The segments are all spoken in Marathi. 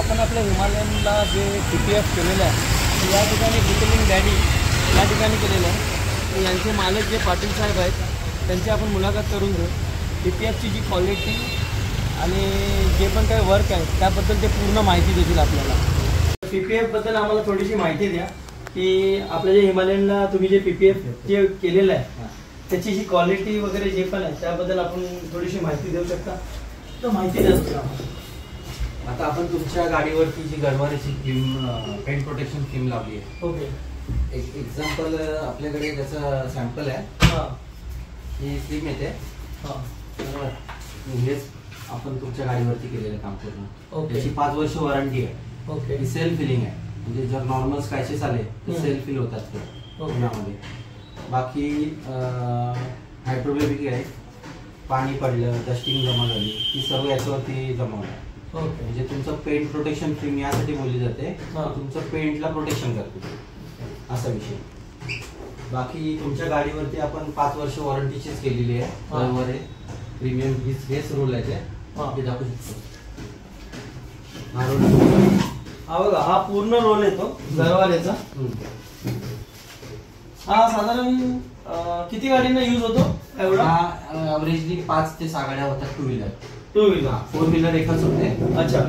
आपण आपल्या हिमालयनला जे PPF केलेलं आहे या ठिकाणी डिटेलिंग डॅडी या ठिकाणी केलेलं आहे. तर यांचे मालक जे पाटील साहेब आहेत त्यांची आपण मुलाखत करून घेऊ. PPFची जी क्वालिटी आणि जे पण काही वर्क आहे त्याबद्दल ते पूर्ण माहिती देतील आपल्याला. PPFबद्दल आम्हाला थोडीशी माहिती द्या की आपल्या जे हिमालयनला तुम्ही जे PPF जे केलेलं आहे त्याची जी क्वालिटी वगैरे जे पण आहे त्याबद्दल आपण थोडीशी माहिती देऊ शकता. तर माहिती द्या. आता आपण तुमच्या गाडीवरती जी गरवारेची फिल्म पेंट प्रोटेक्शन फिल्म लावली आहे. ओके. एक एक्झाम्पल आपल्याकडे त्याचा सॅम्पल आहे. ही फिल्म येते बरोबर. हेच आपण तुमच्या गाडीवरती केलेलं काम पूर्ण. त्याची 5 वर्ष वॉरंटी आहे. ओके. ही सेल्फ फिलिंग आहे म्हणजे जर नॉर्मल स्क्रॅचेस आले तर सेल्फ फिल होतात ते पुण्यामध्ये. बाकी हायड्रोफोबिक आहे. पाणी पडलं डस्टिंग जमा झाली ती सर्व याच्यावरती जमा होणार. म्हणजे तुमचं पेंट प्रोटेक्शन फिल्म यासाठी बोलली जाते तुमचं पेंटला प्रोटेक्शन करते असा विषय. बाकी तुमच्या गाडीवरती आपण 5 वर्ष वॉरंटीचीच केलेली आहे. बरोबर आहे. प्रीमियम हेच रोल आहे ते दाखवू शकतो. हा बघा हा पूर्ण रोल येतो गरवारेचा. हा साधारण किती गाडींना यूज होतो एवढा? ॲव्हरेजली 5 ते 6 गाड्या होतात. 2 व्हीलर 4 व्हीलर एकच होते. अच्छा.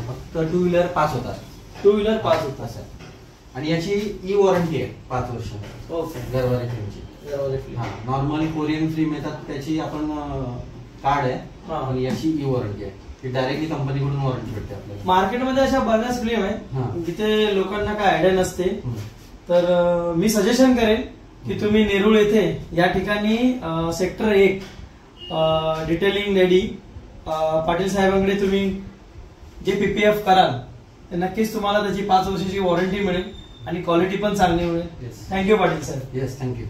फक्त 2 व्हीलर 5 होतात. 2 व्हीलर 5 होतात सर. आणि याची ई वॉरंटी आहे 5 वर्ष. ओके. गरवारे फिल्मची. हा नॉर्मली कोरियन फिल्म येतात त्याची आपण कार्ड आहे पण याची ई वॉरंटी आहे. ती डायरेक्टली कंपनीकडून वॉरंटी भेटते आपल्याला. मार्केटमध्ये अशा बऱ्याच फिल्म आहे जिथे लोकांना काय आयडिया नसते. तर मी सजेशन करेन की तुम्ही नेरूळ येथे या ठिकाणी सेक्टर 1 डिटेलिंग डॅडी पाटील साहेबांकडे तुम्ही जे PPF कराल तर नक्कीच तुम्हाला त्याची 5 वर्षाची वॉरंटी मिळेल आणि क्वालिटी पण चांगली मिळेल. Thank you Patil sir. Yes thank you.